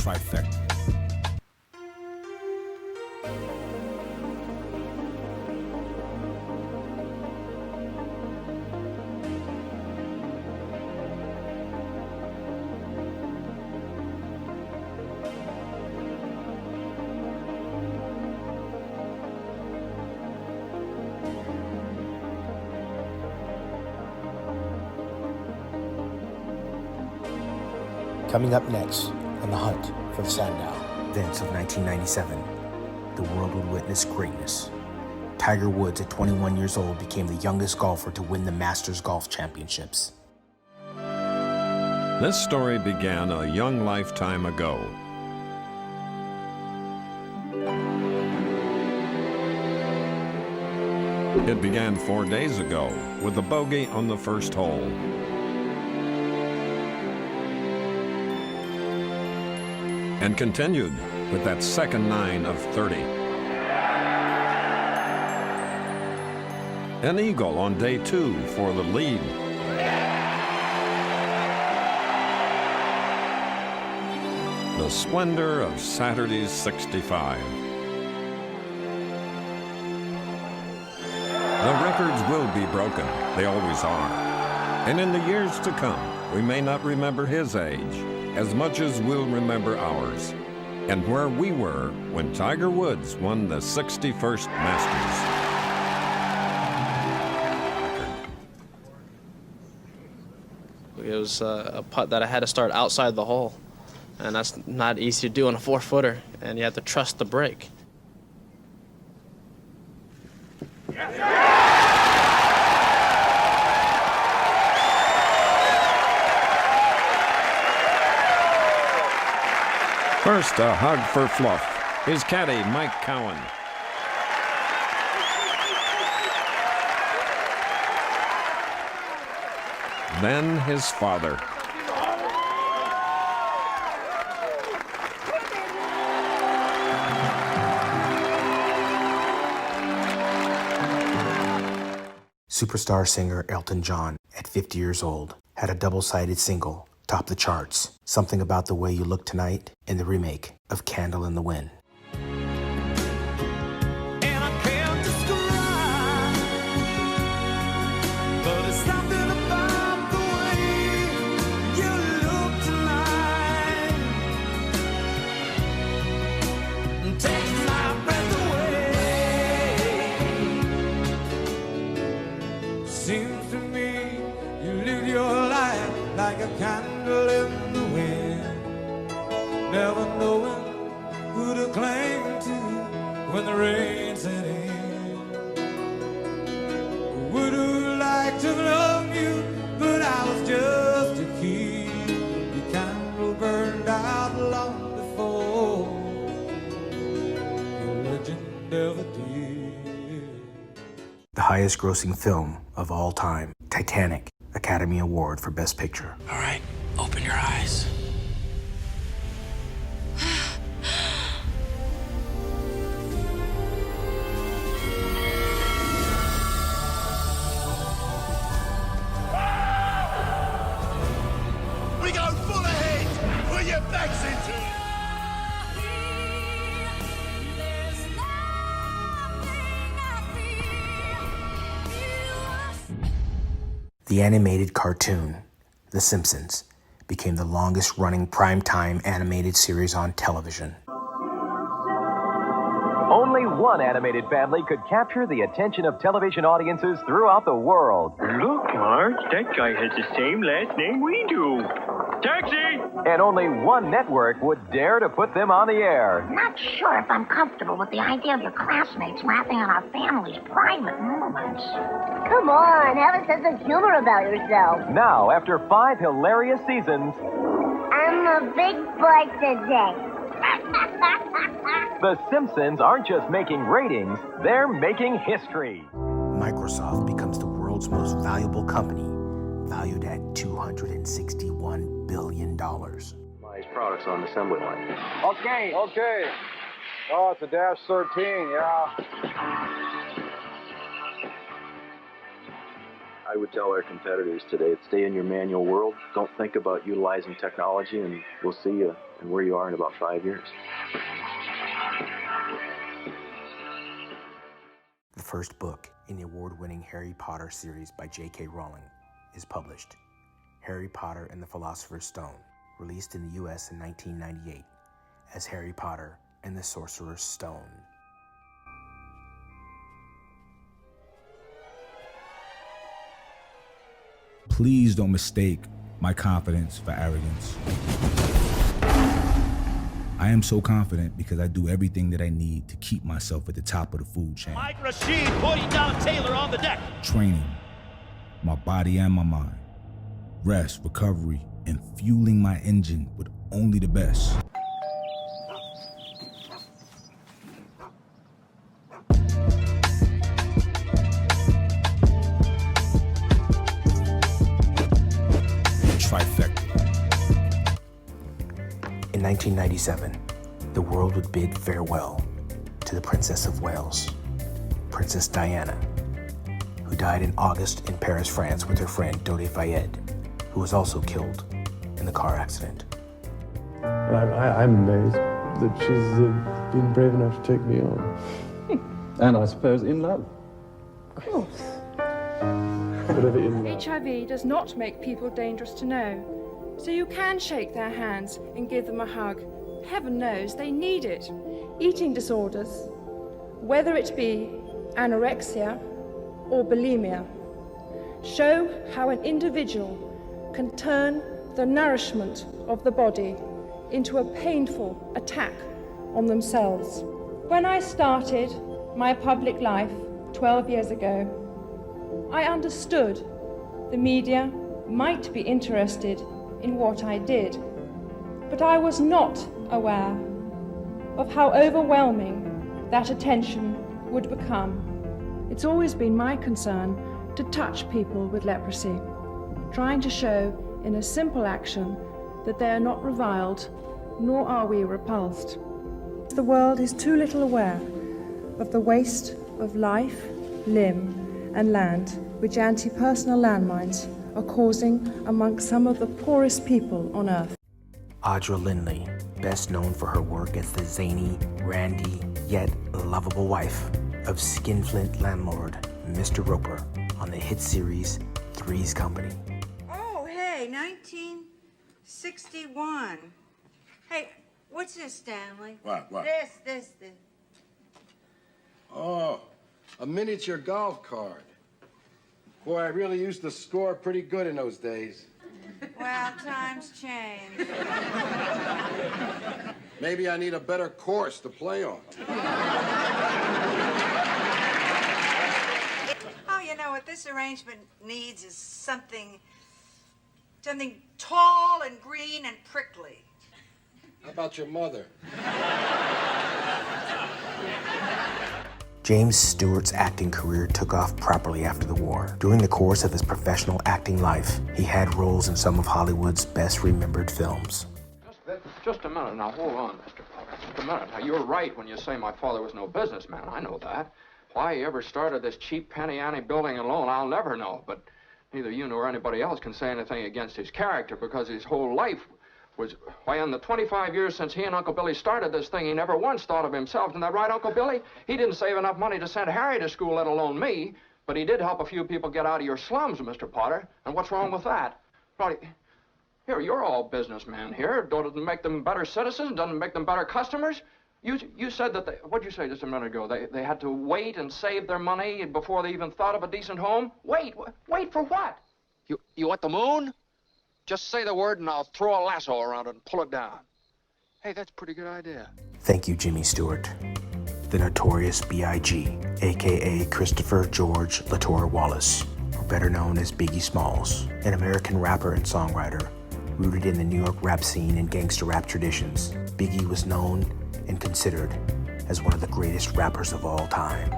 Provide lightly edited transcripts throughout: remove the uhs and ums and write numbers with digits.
trifecta. Coming up next on the hunt for the Sandow. Events of 1997. The world would witness greatness. Tiger Woods, at 21 years old, became the youngest golfer to win the Masters Golf Championships. This story began a young lifetime ago. It began 4 days ago with a bogey on the first hole. And continued with that second 9 of 30. An eagle on day 2 for the lead. The splendor of Saturday's 65. The records will be broken, they always are. And in the years to come, we may not remember his age as much as we'll remember ours, and where we were when Tiger Woods won the 61st Masters. It was a putt that I had to start outside the hole, and that's not easy to do on a 4-footer, and you have to trust the break. First, a hug for Fluff, his caddy, Mike Cowan. Then his father. Superstar singer Elton John, at 50 years old, had a double-sided single top the charts, Something About the Way You Look Tonight, in the remake of Candle in the Wind. And I can't describe, but it's something about the way you look tonight. Take my breath away. Seems to me you live your life like a candle in the wind, never knowing who to cling to when the rain set in. Would have liked to love you, but I was just a kid. Your candle burned out long before your legend never did. The highest grossing film of all time, Titanic, Academy Award for Best Picture. All right, open your eyes. We go full ahead! Put your backs into it! The animated cartoon, The Simpsons, became the longest-running primetime animated series on television. Only one animated family could capture the attention of television audiences throughout the world. Look, Marge, that guy has the same last name we do. Taxi! And only one network would dare to put them on the air. Not sure if I'm comfortable with the idea of your classmates rapping on our family's private moments. Come on, have a sense of humor about yourself. Now, after 5 hilarious seasons, I'm a big boy today. The Simpsons aren't just making ratings, they're making history. Microsoft becomes the world's most valuable company, valued at $261 billion. His products on the assembly line. Okay. Oh, it's a Dash 13, yeah. I would tell our competitors today, stay in your manual world. Don't think about utilizing technology, and we'll see you and where you are in about 5 years. The first book in the award-winning Harry Potter series by J.K. Rowling is published, Harry Potter and the Philosopher's Stone, released in the U.S. in 1998 as Harry Potter and the Sorcerer's Stone. Please don't mistake my confidence for arrogance. I am so confident because I do everything that I need to keep myself at the top of the food chain. Mike Rashid putting down Taylor on the deck. Training, my body and my mind. Rest, recovery, and fueling my engine with only the best. Trifecta. In 1997, the world would bid farewell to the Princess of Wales, Princess Diana, who died in August in Paris, France with her friend Dodi Fayed, who was also killed in the car accident. I'm amazed that she's been brave enough to take me on. And I suppose in love. Of course. Whatever in love. HIV does not make people dangerous to know. So you can shake their hands and give them a hug. Heaven knows they need it. Eating disorders, whether it be anorexia or bulimia, show how an individual can turn the nourishment of the body into a painful attack on themselves. When I started my public life 12 years ago, I understood the media might be interested in what I did, but I was not aware of how overwhelming that attention would become. It's always been my concern to touch people with leprosy, trying to show in a simple action that they are not reviled, nor are we repulsed. The world is too little aware of the waste of life, limb, and land which anti-personal landmines are causing amongst some of the poorest people on earth. Audra Lindley, best known for her work as the zany, randy, yet lovable wife of skinflint landlord Mr. Roper on the hit series Three's Company. Oh, hey, 1961. Hey, what's this, Stanley? What? This. Oh, a miniature golf cart. Boy, I really used to score pretty good in those days. Well, times change. Maybe I need a better course to play on. Oh, you know what this arrangement needs is something tall and green and prickly. How about your mother? James Stewart's acting career took off properly after the war. During the course of his professional acting life, he had roles in some of Hollywood's best remembered films. Just a minute now, hold on, Mr. Potter. Just a minute. Now, you're right when you say my father was no businessman. I know that. Why he ever started this cheap penny-ante building alone, I'll never know. But neither you nor anybody else can say anything against his character because his whole life was, why, in the 25 years since he and Uncle Billy started this thing, he never once thought of himself. Isn't that right, Uncle Billy? He didn't save enough money to send Harry to school, let alone me. But he did help a few people get out of your slums, Mr. Potter. And what's wrong with that? Probably, here, you're all businessmen here. Doesn't make them better citizens, doesn't make them better customers. You said that what'd you say just a minute ago? They had to wait and save their money before they even thought of a decent home? Wait for what? You want the moon? Just say the word and I'll throw a lasso around it and pull it down. Hey, that's a pretty good idea. Thank you, Jimmy Stewart. The notorious B.I.G., a.k.a. Christopher George Latour Wallace, or better known as Biggie Smalls, an American rapper and songwriter rooted in the New York rap scene and gangster rap traditions. Biggie was known and considered as one of the greatest rappers of all time.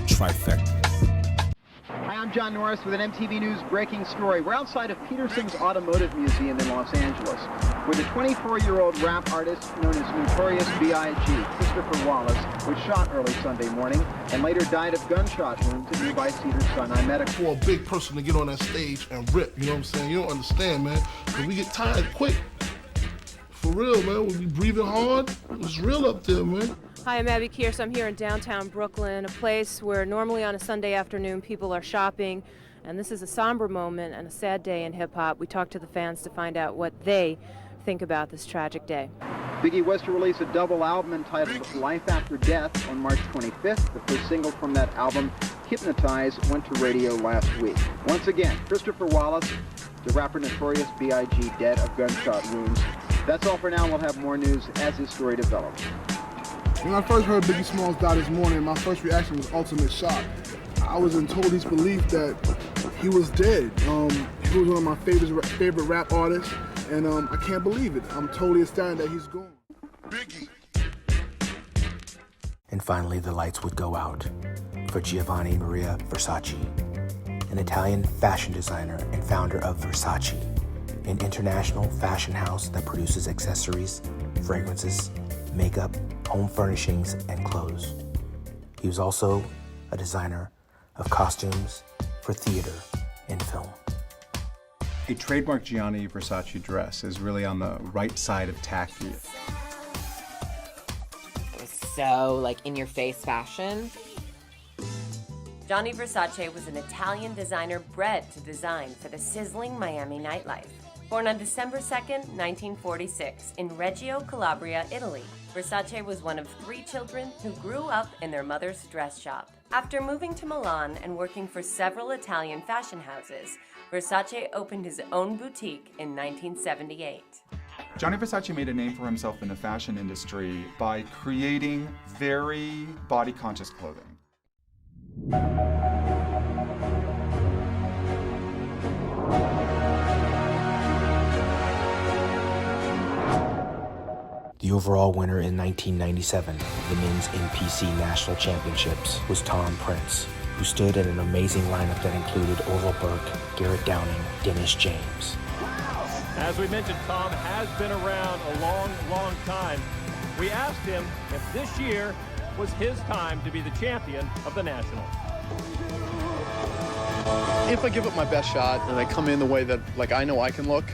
Trifecta. I'm John Norris with an MTV News breaking story. We're outside of Peterson's Automotive Museum in Los Angeles, where the 24-year-old rap artist known as Notorious B.I.G., Christopher Wallace, was shot early Sunday morning and later died of gunshot wounds at nearby Cedars-Sinai Medical. For a big person to get on that stage and rip, you know what I'm saying? You don't understand, man, because we get tired quick. For real, man. We be breathing hard. It's real up there, man. Hi, I'm Abby Kearse. I'm here in downtown Brooklyn, a place where normally on a Sunday afternoon people are shopping, and this is a somber moment and a sad day in hip-hop. We talked to the fans to find out what they think about this tragic day. Biggie was to release a double album entitled Life After Death on March 25th. The first single from that album, Hypnotize, went to radio last week. Once again, Christopher Wallace, the rapper Notorious B.I.G., dead of gunshot wounds. That's all for now. We'll have more news as this story develops. When I first heard Biggie Smalls die this morning, my first reaction was ultimate shock. I was in total disbelief that he was dead. He was one of my favorite rap artists, and I can't believe it. I'm totally astounded that he's gone. Biggie. And finally, the lights would go out for Gianni Maria Versace, an Italian fashion designer and founder of Versace, an international fashion house that produces accessories, fragrances, makeup, home furnishings, and clothes. He was also a designer of costumes for theater and film. A trademark Gianni Versace dress is really on the right side of tacky. It was so, like, in-your-face fashion. Gianni Versace was an Italian designer bred to design for the sizzling Miami nightlife. Born on December 2nd, 1946, in Reggio Calabria, Italy, Versace was one of 3 children who grew up in their mother's dress shop. After moving to Milan and working for several Italian fashion houses, Versace opened his own boutique in 1978. Gianni Versace made a name for himself in the fashion industry by creating very body-conscious clothing. The overall winner in 1997 of the Men's NPC National Championships was Tom Prince, who stood in an amazing lineup that included Orville Burke, Garrett Downing, Dennis James. As we mentioned, Tom has been around a long, long time. We asked him if this year was his time to be the champion of the National. If I give it my best shot and I come in the way that, like, I know I can look,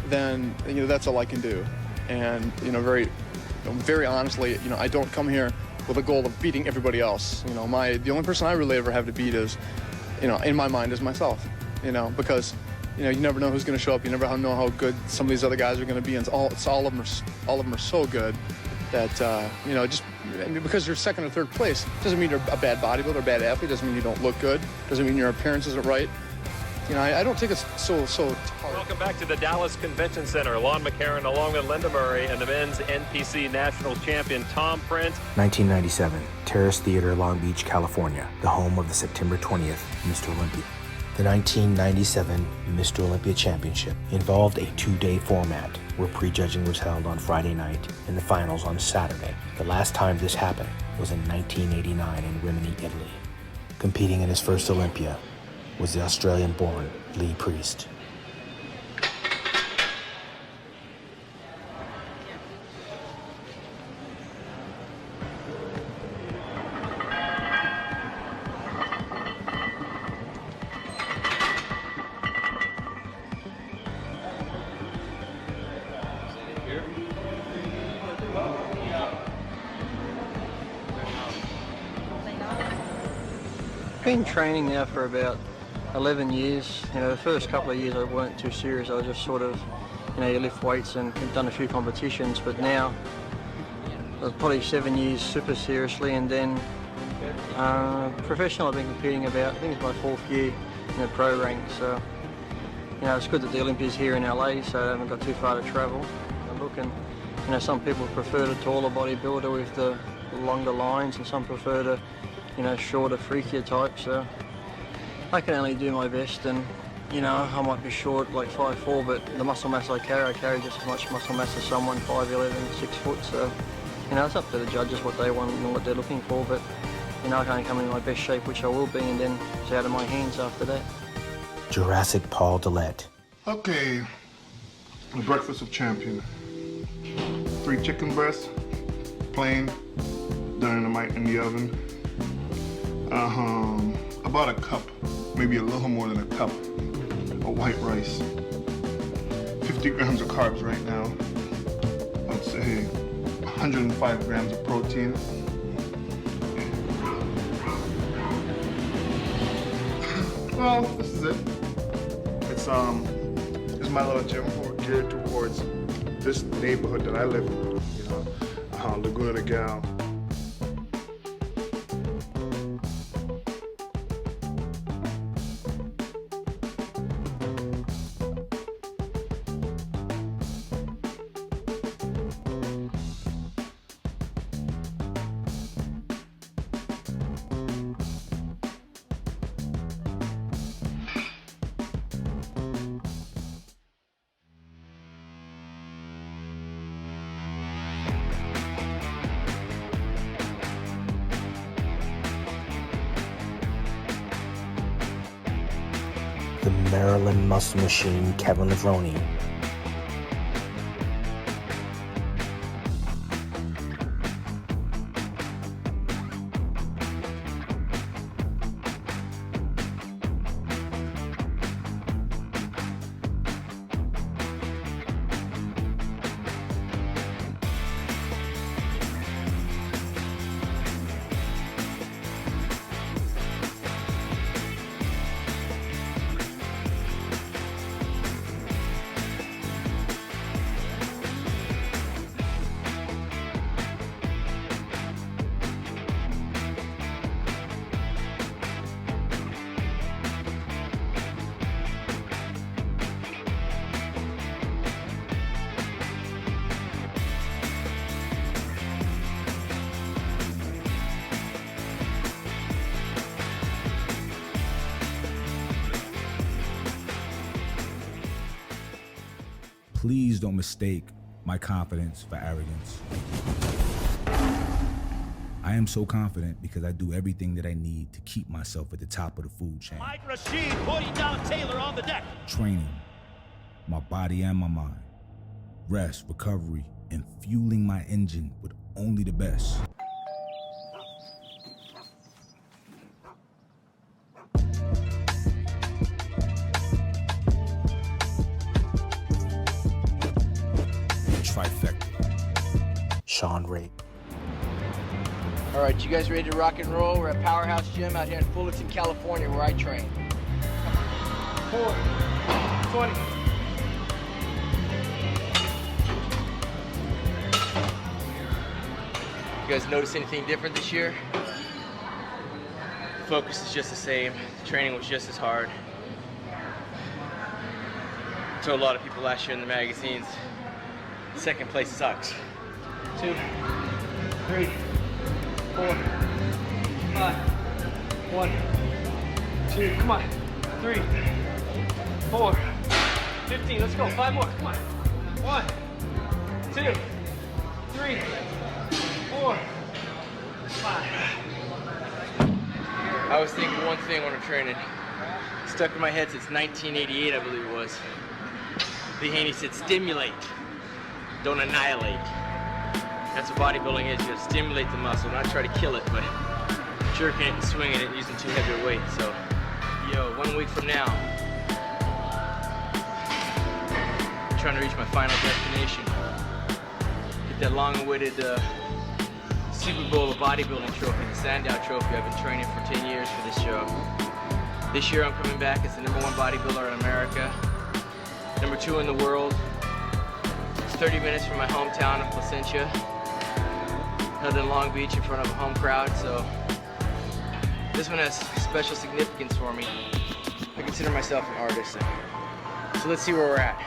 then, you know, that's all I can do. And, you know, very honestly, you know, I don't come here with a goal of beating everybody else. You know, the only person I really ever have to beat is, you know, in my mind, is myself. You know, because, you know, you never know who's going to show up. You never know how good some of these other guys are going to be. And all of them are so good that, you know, just because you're second or third place doesn't mean you're a bad bodybuilder or a bad athlete. Doesn't mean you don't look good. Doesn't mean your appearance isn't right. You know, I don't think it's so hard. Welcome back to the Dallas Convention Center. Lon McCarron along with Linda Murray and the men's NPC national champion Tom Prince. 1997, Terrace Theater, Long Beach, California, the home of the September 20th Mr. Olympia. The 1997 Mr. Olympia Championship involved a 2-day format where prejudging was held on Friday night and the finals on Saturday. The last time this happened was in 1989 in Rimini, Italy. Competing in his first Olympia was the Australian-born Lee Priest. Been training now for about 11 years. You know, the first couple of years I weren't too serious. I was just sort of, you know, you lift weights and done a few competitions, but now probably 7 years super seriously, and then professional I've been competing about, I think it's my 4th year in the pro rank. So, you know, it's good that the Olympia's here in LA, so I haven't got too far to travel. I'm looking, you know, some people prefer the taller bodybuilder with the longer lines, and some prefer the, you know, shorter, freakier type. So I can only do my best, and, you know, I might be short, like 5'4", but the muscle mass I carry just as much muscle mass as someone 5'11", 6 foot. So, you know, it's up to the judges what they want and what they're looking for. But, you know, I can only come in my best shape, which I will be, and then it's out of my hands after that. Jurassic Paul Dillette. Okay, the breakfast of champion. 3 chicken breasts, plain, dynamite in the oven. About a cup, maybe a little more than a cup of white rice. 50 grams of carbs right now. I'd say 105 grams of protein. Well, this is it. It's my little gym geared towards this neighborhood that I live in, you know, Laguna Niguel. The Maryland Muscle Machine, Kevin Levrone. Please don't mistake my confidence for arrogance. I am so confident because I do everything that I need to keep myself at the top of the food chain. Mike Rashid putting down Taylor on the deck. Training, my body and my mind. Rest, recovery, and fueling my engine with only the best. Trifecta. Sean Ray. All right, you guys ready to rock and roll? We're at Powerhouse Gym out here in Fullerton, California, where I train. 4, 20. You guys notice anything different this year? The focus is just the same. The training was just as hard. I told a lot of people last year in the magazines, second place sucks. 2, 3, 4, 5, 1, 2, come on, 3, 4, 15, let's go, 5 more, come on. 1, 2, 3, 4, 5. I was thinking one thing when I'm training. Stuck in my head since 1988, I believe it was. Lee Haney said, stimulate, don't annihilate. That's what bodybuilding is. You gotta stimulate the muscle, not try to kill it, but jerking it and swinging it using too heavy a weight. So, 1 week from now, I'm trying to reach my final destination. Get that long-awaited Super Bowl of bodybuilding trophy, the Sandow trophy. I've been training for 10 years for this show. This year I'm coming back as the #1 bodybuilder in America, #2 in the world. It's 30 minutes from my hometown of Placentia. Held in Long Beach in front of a home crowd, so this one has special significance for me. I consider myself an artist, so let's see where we're at.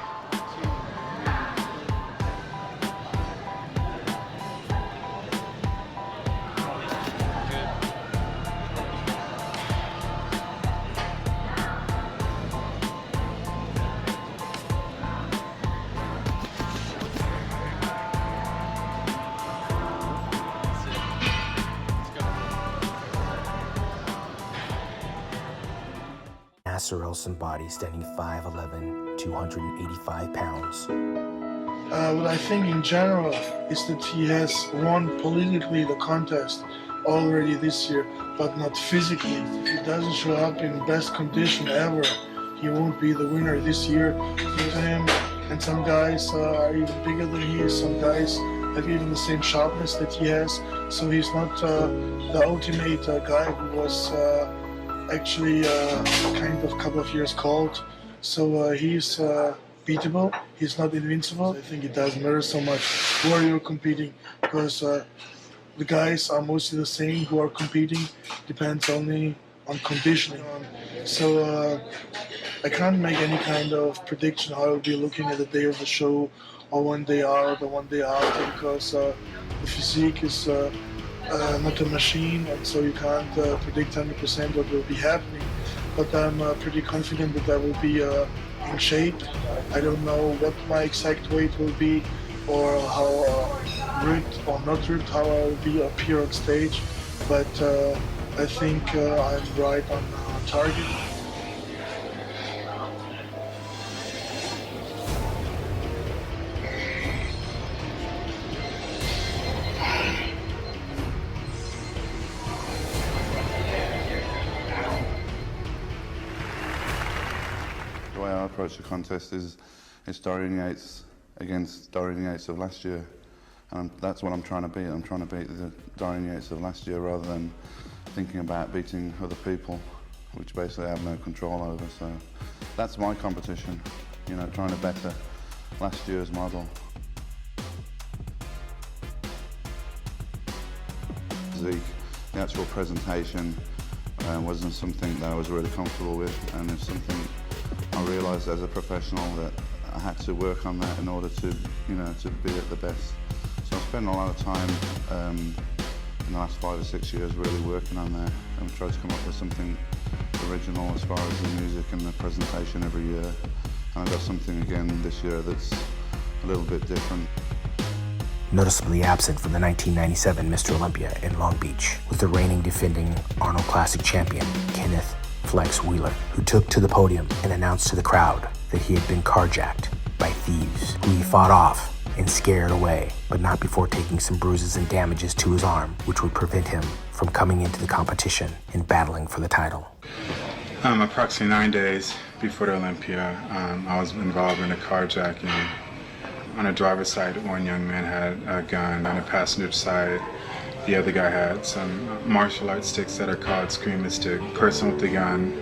master Elson body standing 5'11", 285 pounds. What I think in general is that he has won politically the contest already this year, but not physically. If he doesn't show up in best condition ever, he won't be the winner this year. For him, and some guys are even bigger than he is. Some guys have even the same sharpness that he has. So he's not the ultimate guy who was actually kind of a couple of years called. So he's beatable. He's not invincible. I think it doesn't matter so much where you're competing, because the guys are mostly the same who are competing. Depends only on conditioning. So I can't make any kind of prediction how I'll be looking at the day of the show, or one day out or one day after, because the physique is not a machine, and so you can't predict 100% what will be happening. But I'm pretty confident that I will be in shape. I don't know what my exact weight will be, or how ripped or not ripped, how I will be up here on stage, but I think I'm right on target. The way I approach the contest is Dorian Yates against Dorian Yates of last year, and that's what I'm trying to beat. I'm trying to beat the Dorian Yates of last year rather than thinking about beating other people, which basically I have no control over. So that's my competition, you know, trying to better last year's model. The actual presentation wasn't something that I was really comfortable with, and it's something I realised as a professional that I had to work on that in order to, you know, to be at the best. So I spent a lot of time in the last 5 or 6 years really working on that and tried to come up with something original as far as the music and the presentation every year. And I got something again this year that's a little bit different. Noticeably absent from the 1997 Mr. Olympia in Long Beach was the reigning defending Arnold Classic champion, Kenneth Flex Wheeler, who took to the podium and announced to the crowd that he had been carjacked by thieves, who he fought off and scared away, but not before taking some bruises and damages to his arm, which would prevent him from coming into the competition and battling for the title. Approximately 9 days before the Olympia, I was involved in a carjacking. On the driver's side, one young man had a gun. On the passenger side, the other guy had some martial arts sticks that are called screamer stick. The person with the gun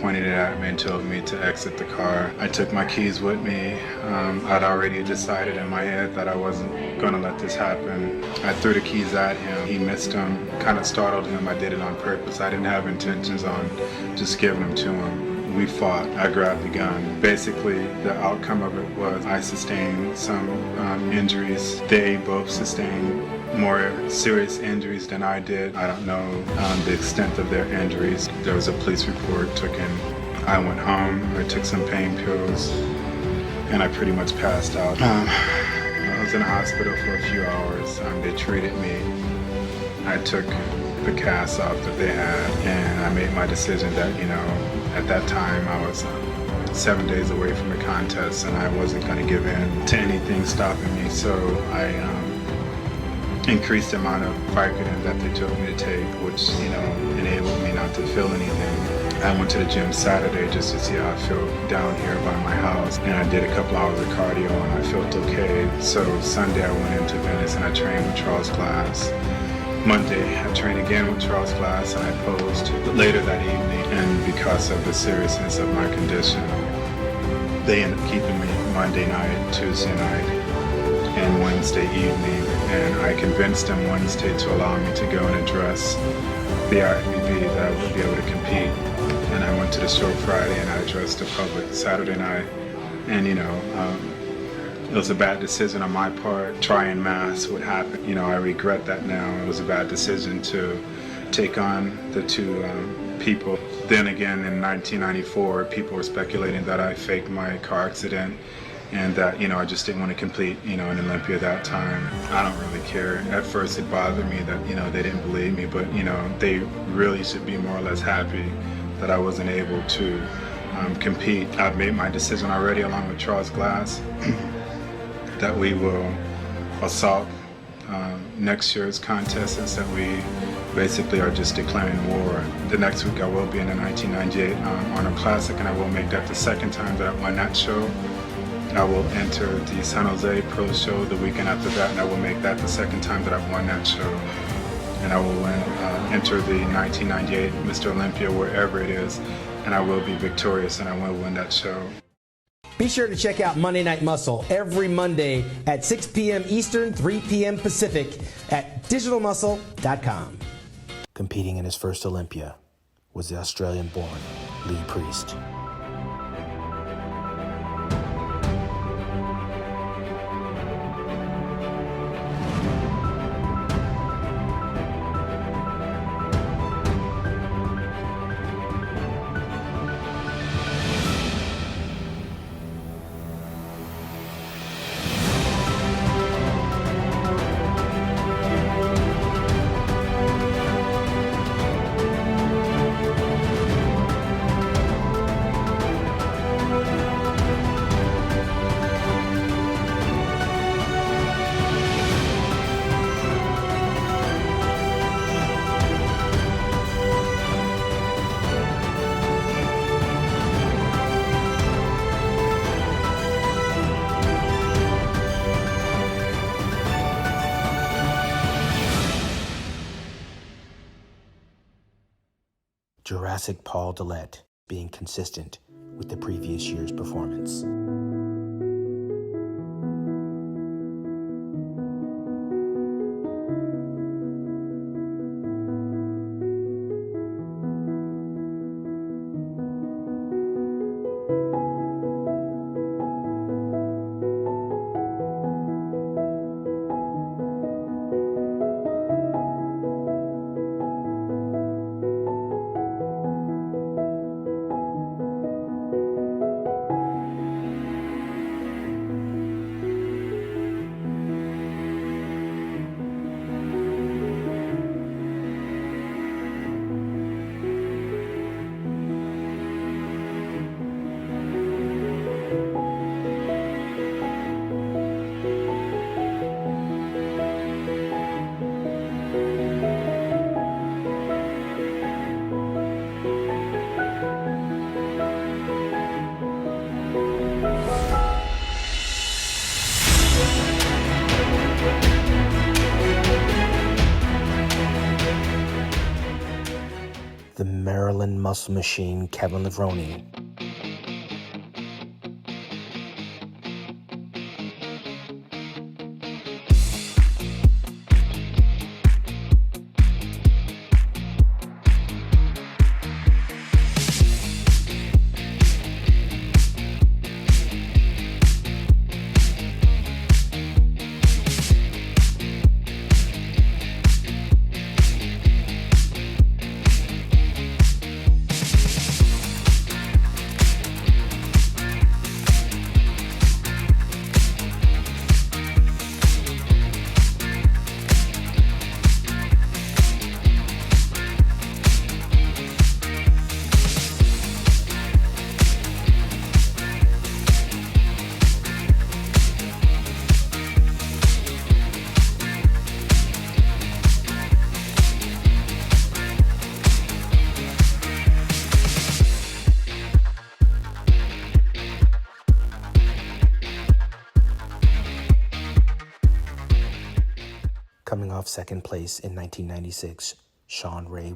pointed it at me and told me to exit the car. I took my keys with me. I'd already decided in my head that I wasn't going to let this happen. I threw the keys at him. He missed them, kind of startled him. I did it on purpose. I didn't have intentions on just giving them to him. We fought. I grabbed the gun. Basically, the outcome of it was I sustained some injuries. They both sustained more serious injuries than I did. I don't know the extent of their injuries. There was a police report taken. I went home. I took some pain pills, and I pretty much passed out. I was in the hospital for a few hours. They treated me. I took the cast off that they had, and I made my decision that, you know, at that time I was 7 days away from the contest, and I wasn't going to give in to anything stopping me. So I increased the amount of Vicodin that they told me to take, which, you know, enabled me not to feel anything. I went to the gym Saturday just to see how I felt down here by my house, and I did a couple hours of cardio and I felt okay. So Sunday I went into Venice and I trained with Charles Glass. Monday I trained again with Charles Glass, and I posed later that evening, and because of the seriousness of my condition, they ended up keeping me Monday night, Tuesday night, and Wednesday evening, and I convinced them Wednesday to allow me to go and address the IFBB, that I would be able to compete. And I went to the show Friday and I addressed the public Saturday night, and, you know, it was a bad decision on my part. Trying mass would happen. You know, I regret that now. It was a bad decision to take on the two people. Then again, in 1994, people were speculating that I faked my car accident, and that, you know, I just didn't want to compete, you know, in Olympia at that time. I don't really care. At first it bothered me that, you know, they didn't believe me, but, you know, they really should be more or less happy that I wasn't able to compete. I've made my decision already, along with Charles Glass, that we will assault next year's contest, is that we basically are just declaring war. The next week I will be in the 1998 Arnold Classic, and I will make that the second time that I won that show. I will enter the San Jose Pro Show the weekend after that, and I will make that the second time that I've won that show. And I will enter the 1998 Mr. Olympia, wherever it is, and I will be victorious, and I will win that show. Be sure to check out Monday Night Muscle every Monday at 6 p.m. Eastern, 3 p.m. Pacific at digitalmuscle.com. Competing in his first Olympia was the Australian-born Lee Priest. Jurassic Paul Dillette being consistent with the previous year's performance. The Maryland Muscle Machine, Kevin Levrone. Coming off second place in 1996, Sean Ray.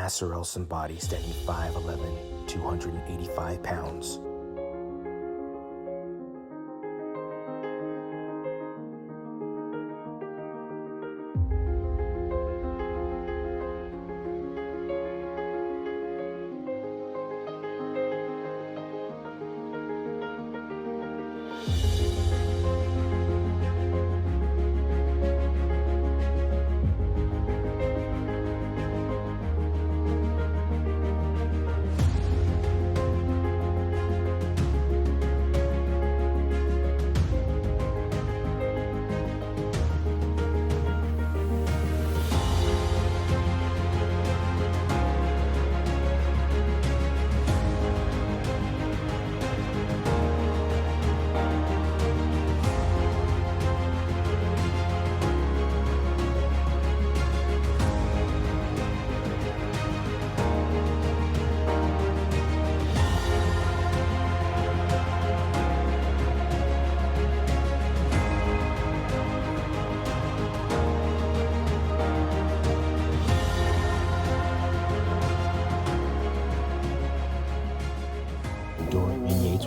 Nasser El Sambadi, standing 5'11", 285 pounds. Dorian and Yates.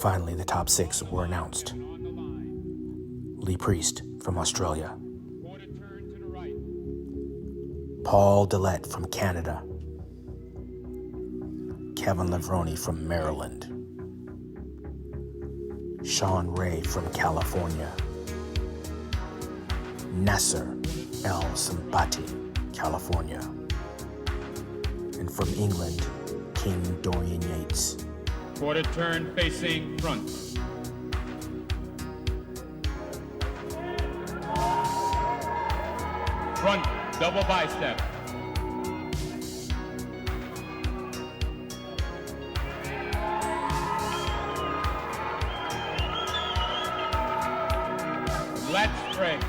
Finally, the top 6 were announced. Lee Priest from Australia. Paul Dillette from Canada. Kevin Levrone from Maryland. Sean Ray from California. Nasser El Sambadi, California. And from England, King Dorian Yates. Quarter turn facing front. Front double bicep. Lat straight.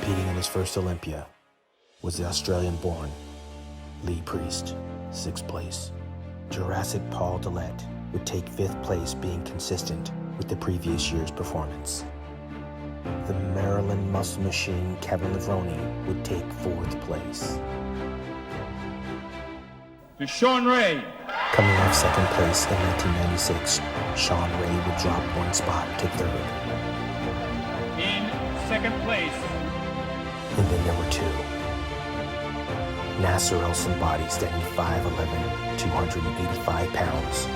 Competing in his first Olympia was the Australian-born Lee Priest, 6th place. Jurassic Paul Dillette would take 5th place, being consistent with the previous year's performance. The Maryland Muscle Machine Kevin Levrone would take 4th place. To Sean Ray. Coming off 2nd place in 1996, Sean Ray would drop 1 spot to 3rd. In 2nd place. And then there were 2. Nasser El Sonbati, standing 5'11", 285 pounds,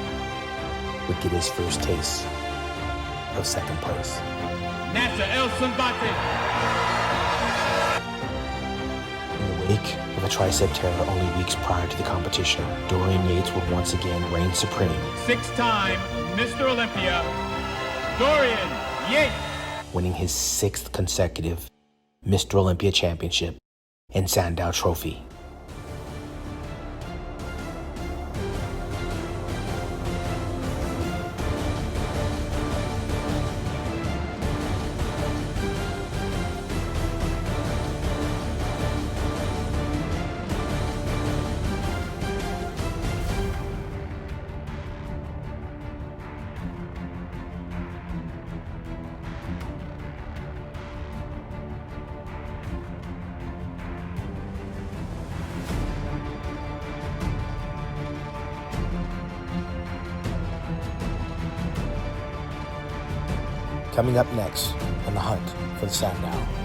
would get his first taste of 2nd place. Nasser El Sonbati. In the wake of a tricep tear only weeks prior to the competition, Dorian Yates would once again reign supreme. 6-time Mr. Olympia, Dorian Yates. Winning his 6th consecutive Mr. Olympia championship and Sandow trophy. Coming up next on the hunt for the Sandow.